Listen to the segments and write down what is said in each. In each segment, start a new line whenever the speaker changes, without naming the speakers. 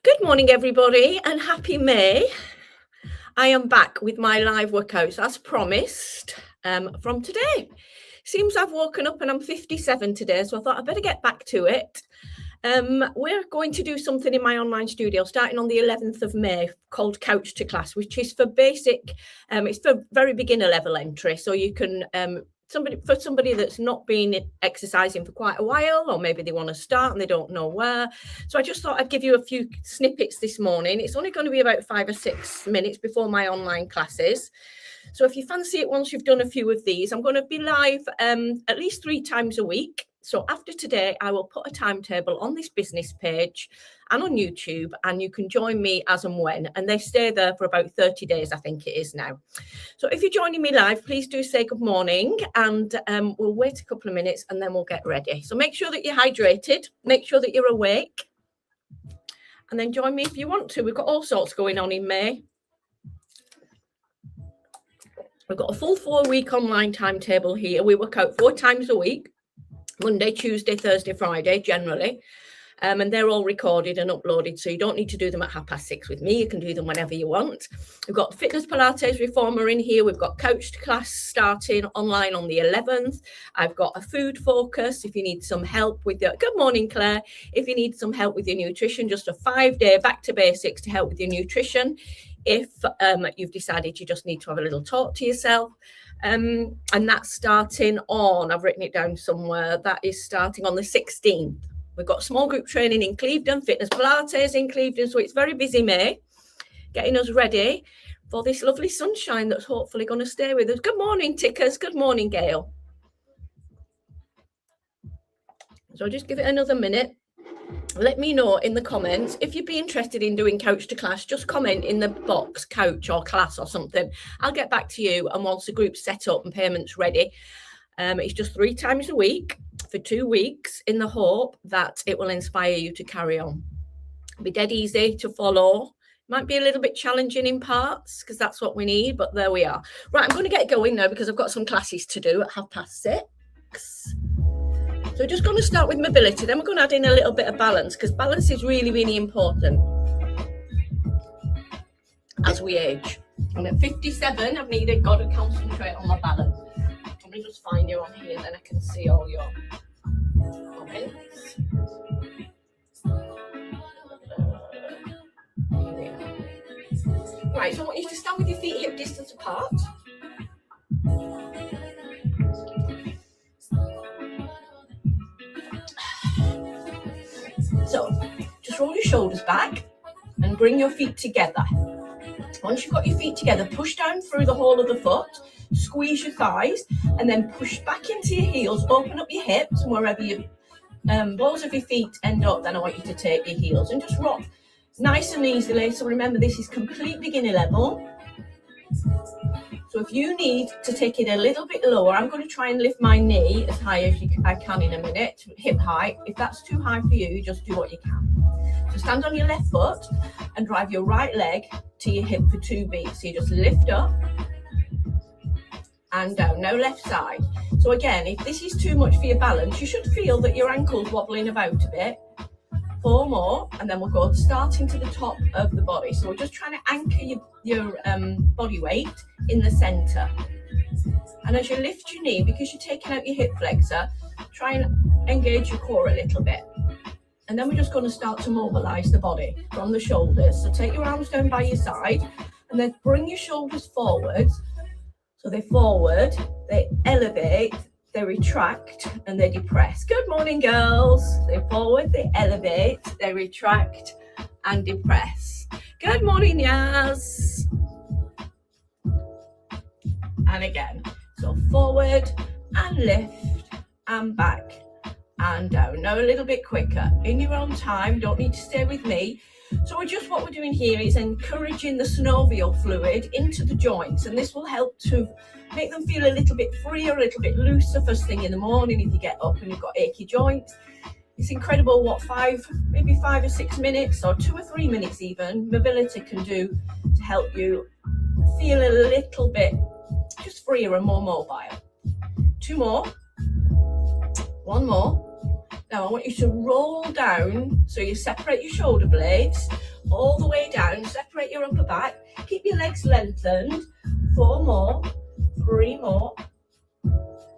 Good morning, everybody, and happy May. I am back with my live workouts as promised from today. Seems I've woken up and I'm 57 today, so I thought I'd better get back to it. We're going to do something in my online studio starting on the 11th of May called Couch to Class, which is for basic, it's for very beginner level entry. So you can, somebody that's not been exercising for quite a while, or maybe they want to start and they don't know where. So I just thought I'd give you a few snippets this morning. It's only going to be about 5 or 6 minutes before my online classes. So if you fancy it, once you've done a few of these, I'm going to be live at least 3 times a week. So after today, I will put a timetable on this business page and on YouTube, and you can join me as and when. And they stay there for about 30 days, I think it is now. So if you're joining me live, please do say good morning, and we'll wait a couple of minutes and then we'll get ready. So make sure that you're hydrated, make sure that you're awake, and then join me if you want to. We've got all sorts going on in May. We've got a full 4-week online timetable here. We work out 4 times a week. Monday, Tuesday, Thursday, Friday, generally. And they're all recorded and uploaded, so you don't need to do them at 6:30 with me. You can do them whenever you want. We've got Fitness Pilates Reformer in here. We've got Couch to Class starting online on the 11th. I've got a food focus if you need some help with your... Good morning, Claire. If you need some help with your nutrition, just a 5-day back to basics to help with your nutrition. If you've decided you just need to have a little talk to yourself. And that's starting on, I've written it down somewhere, that is starting on the 16th. We've got small group training in Clevedon, Fitness Pilates in Clevedon, so it's very busy May, getting us ready for this lovely sunshine that's hopefully going to stay with us. Good morning, Tickers. Good morning, Gail. So I'll just give it another minute. Let me know in the comments if you'd be interested in doing Couch to Class. Just comment in the box, couch or class or something. I'll get back to you, and once the group's set up and payments ready, it's just 3 times a week for 2 weeks, in the hope that it will inspire you to carry on. It'll be dead easy to follow. Might be a little bit challenging in parts because that's what we need, but there we are. Right, I'm going to get going now because I've got some classes to do at 6:30. So we're just going to start with mobility, then we're going to add in a little bit of balance, because balance is really, really important as we age. And at 57, I've got to concentrate on my balance. Let me just find you on here, then I can see all your comments. Right, so I want you to stand with your feet hip distance apart. So just roll your shoulders back and bring your feet together. Once you've got your feet together, push down through the whole of the foot, squeeze your thighs, and then push back into your heels, open up your hips, and wherever your balls of your feet end up, then I want you to take your heels and just rock nice and easily. So remember, this is complete beginner level. So if you need to take it a little bit lower, I'm going to try and lift my knee as high as I can in a minute, hip height. If that's too high for you, just do what you can. So stand on your left foot and drive your right leg to your hip for 2 beats. So you just lift up and down, no left side. So again, if this is too much for your balance, you should feel that your ankle's wobbling about a bit. 4 more, and then we'll go starting to the top of the body. So we're just trying to anchor your body weight in the center. And as you lift your knee, because you're taking out your hip flexor, try and engage your core a little bit. And then we're just going to start to mobilize the body from the shoulders. So take your arms down by your side, and then bring your shoulders forwards. So they're forward, they elevate, they retract, and they depress. Good morning, girls. They forward, they elevate, they retract, and depress. Good morning, Yaz. And again, so forward and lift and back and down. Now a little bit quicker in your own time. Don't need to stay with me. So what we're doing here is encouraging the synovial fluid into the joints, and this will help to make them feel a little bit freer, a little bit looser first thing in the morning if you get up and you've got achy joints. It's incredible what maybe 5 or 6 minutes or 2 or 3 minutes even, mobility can do to help you feel a little bit just freer and more mobile. 2 more, 1 more, Now I want you to roll down, so you separate your shoulder blades all the way down, separate your upper back, keep your legs lengthened. 4 more, 3 more.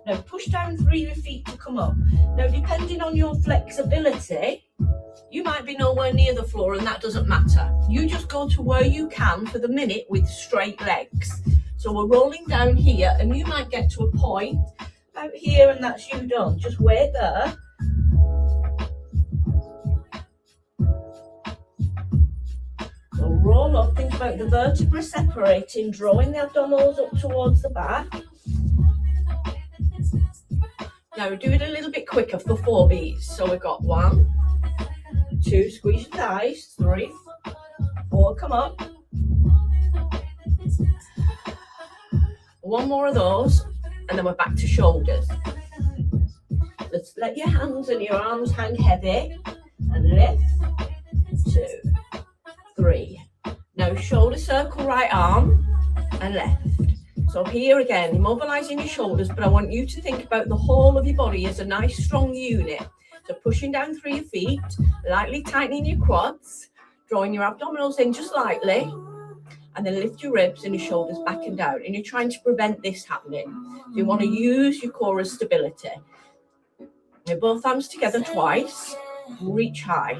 Now push down through your feet to come up. Now depending on your flexibility, you might be nowhere near the floor and that doesn't matter. You just go to where you can for the minute with straight legs. So we're rolling down here and you might get to a point out here and that's you done. Just wait there. So roll up, think about the vertebrae separating, drawing the abdominals up towards the back. Now we do it a little bit quicker for 4 beats. So we've got 1, 2, squeeze your thighs, 3, 4, come up. 1 more of those, and then we're back to shoulders. Let's let your hands and your arms hang heavy, and lift, 2, 3. Now shoulder circle right arm, and left. So here again, immobilizing your shoulders, but I want you to think about the whole of your body as a nice strong unit. So pushing down through your feet, lightly tightening your quads, drawing your abdominals in just lightly, and then lift your ribs and your shoulders back and down. And you're trying to prevent this happening. So you want to use your core as stability. Now both arms together twice, reach high.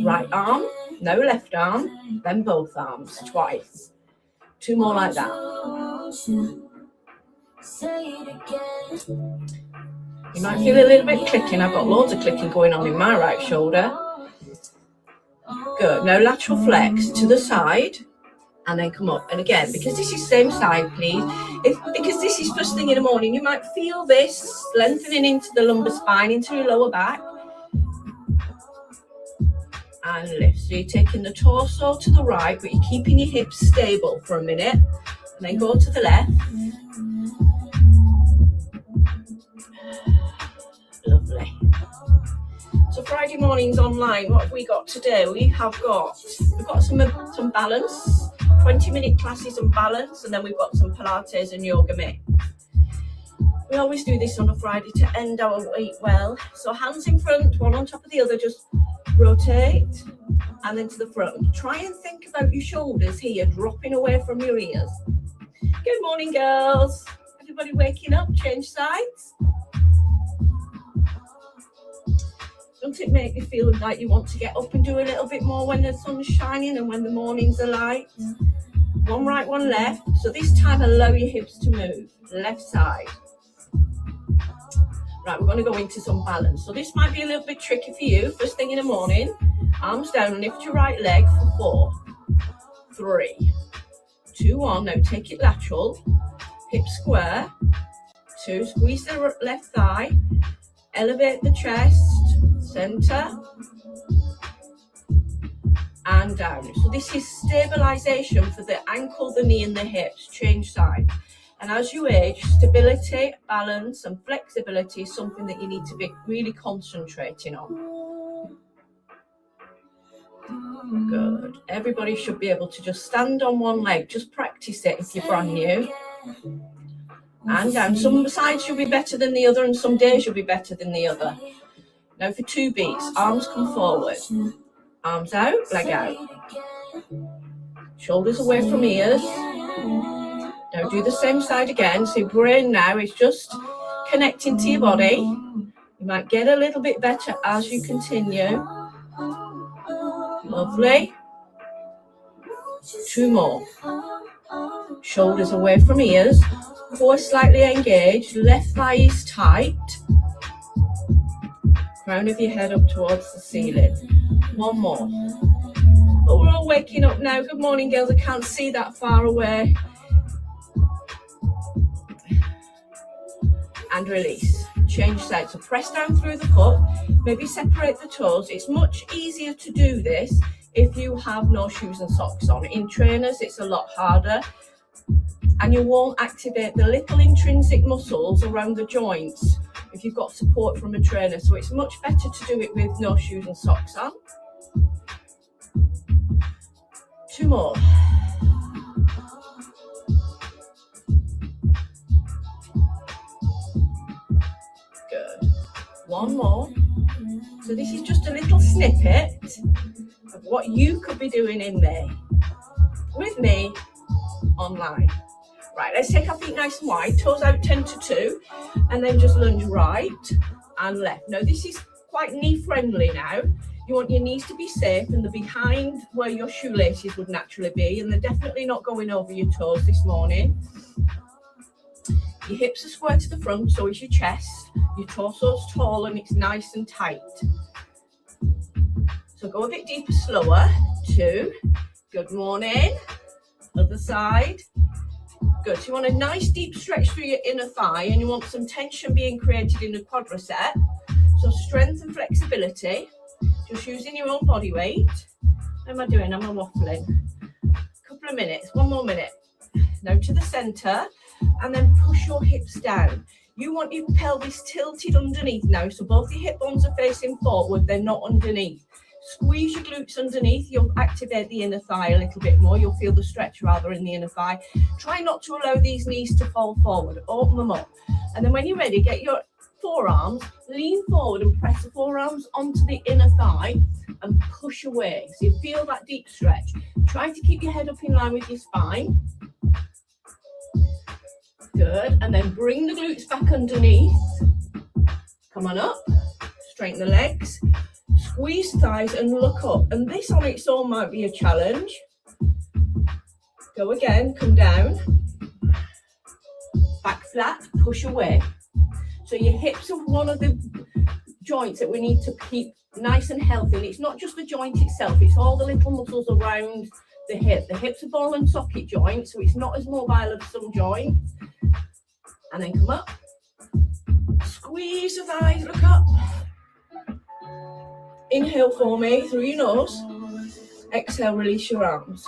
Right arm, now left arm, then both arms twice. 2 more like that. You might feel a little bit clicking. I've got loads of clicking going on in my right shoulder. Good. Now lateral flex to the side and then come up. And again, because this is same side, please. Because this is first thing in the morning, you might feel this lengthening into the lumbar spine, into your lower back. And lift. So you're taking the torso to the right, but you're keeping your hips stable for a minute. And then go to the left. Lovely. So Friday mornings online, what have we got today? We've got some balance, 20-minute classes on balance, and then we've got some Pilates and yoga mix. We always do this on a Friday to end our week well. So hands in front, one on top of the other, just rotate and then to the front. Try and think about your shoulders here dropping away from your ears. Good morning, girls. Everybody waking up? Change sides. Don't it make you feel like you want to get up and do a little bit more when the sun's shining and when the mornings are light? 1 right, 1 left. So this time allow your hips to move. Left side. Right, we're going to go into some balance. So this might be a little bit tricky for you. First thing in the morning, arms down, lift your right leg for 4, 3, 2, 1. Now take it lateral, hip square, 2, squeeze the left thigh, elevate the chest, center, and down. So this is stabilization for the ankle, the knee, and the hips. Change sides. And as you age, stability, balance, and flexibility is something that you need to be really concentrating on. Good. Everybody should be able to just stand on one leg. Just practice it if you're brand new. And down. Some sides you'll be better than the other, and some days you'll be better than the other. Now for 2 beats, arms come forward. Arms out, leg out. Shoulders away from ears. Now do the same side again. So your brain now is just connecting to your body. You might get a little bit better as you continue. Lovely. 2 more. Shoulders away from ears. Core slightly engaged. Left thigh is tight. Crown of your head up towards the ceiling. 1 more. Oh, we're all waking up now. Good morning, girls. I can't see that far away. And release. Change sides. So press down through the foot. Maybe separate the toes. It's much easier to do this if you have no shoes and socks on. In trainers, it's a lot harder. And you won't activate the little intrinsic muscles around the joints if you've got support from a trainer. So it's much better to do it with no shoes and socks on. 2 more. Good. 1 more. So this is just a little snippet of what you could be doing in May with me online. Right, let's take our feet nice and wide, toes out 10 to 2, and then just lunge right and left. Now this is quite knee friendly now. You want your knees to be safe and they're behind where your shoelaces would naturally be, and they're definitely not going over your toes this morning. Your hips are square to the front, so is your chest. Your torso's tall and it's nice and tight. So go a bit deeper, slower. 2. Good morning. Other side. Good. So you want a nice deep stretch through your inner thigh, and you want some tension being created in the quadricep. So strength and flexibility. Just using your own body weight. How am I doing? Am I waffling? Couple of minutes. 1 more minute. Now to the center, and then push your hips down. You want your pelvis tilted underneath now, so both your hip bones are facing forward, they're not underneath. Squeeze your glutes underneath, you'll activate the inner thigh a little bit more, you'll feel the stretch rather in the inner thigh. Try not to allow these knees to fall forward, open them up. And then when you're ready, get your forearms, lean forward and press the forearms onto the inner thigh and push away. So you feel that deep stretch. Try to keep your head up in line with your spine. Good, and then bring the glutes back underneath. Come on up, straighten the legs, squeeze thighs and look up. And this on its own might be a challenge. Go again, come down. Back flat, push away. So your hips are one of the joints that we need to keep nice and healthy. And it's not just the joint itself, it's all the little muscles around the hip. The hip's a ball and socket joint, so it's not as mobile as some joints. And then come up, squeeze the thighs, look up. Inhale for me through your nose. Exhale, release your arms.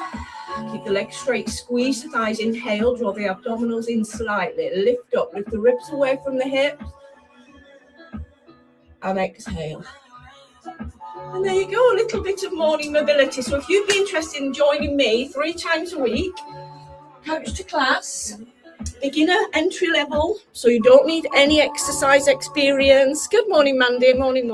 Keep the legs straight, squeeze the thighs, inhale, draw the abdominals in slightly, lift up, lift the ribs away from the hips. And exhale. And there you go, a little bit of morning mobility. So if you'd be interested in joining me 3 times a week, couch to class, beginner entry level, so you don't need any exercise experience. Good morning, Mandy. Morning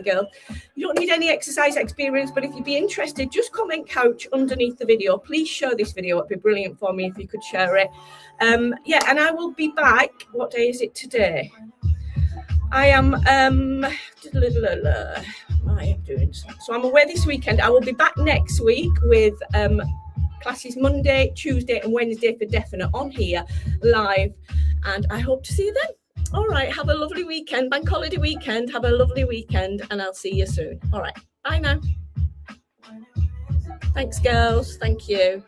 girl. You don't need any exercise experience, but if you'd be interested, just comment couch underneath the video. Please share this video. It'd be brilliant for me if you could share it. Yeah, and I will be back. What day is it today? I am what I am doing. So I'm away this weekend. I will be back next week with classes Monday, Tuesday and Wednesday for definite on here live, and I hope to see you then. All right, have a lovely weekend, bank holiday weekend, have a lovely weekend, and I'll see you soon. All right, bye now. Thanks girls, thank you.